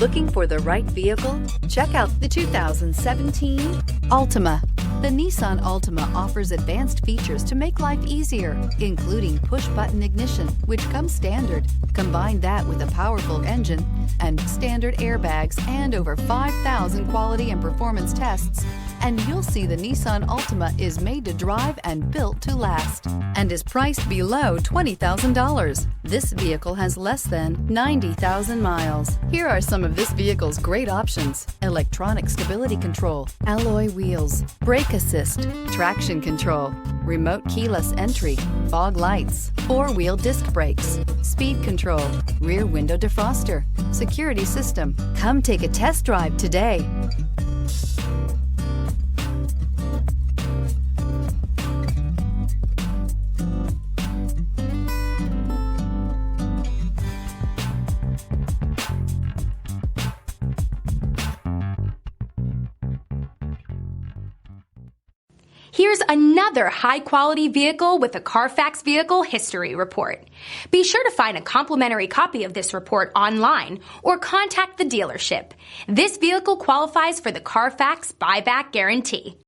Looking for the right vehicle? Check out the 2017 Altima. The Nissan Altima offers advanced features to make life easier, including push-button ignition, which comes standard. Combine that with a powerful engine and standard airbags and over 5,000 quality and performance tests, and you'll see the Nissan Altima is made to drive and built to last, and is priced below $20,000. This vehicle has less than 90,000 miles. Here are some of this vehicle's great options: electronic stability control, alloy wheels, brake assist, traction control, remote keyless entry, fog lights, four-wheel disc brakes, speed control, rear window defroster, security system. Come take a test drive today. Here's another high-quality vehicle with a Carfax Vehicle History Report. Be sure to find a complimentary copy of this report online or contact the dealership. This vehicle qualifies for the Carfax Buyback Guarantee.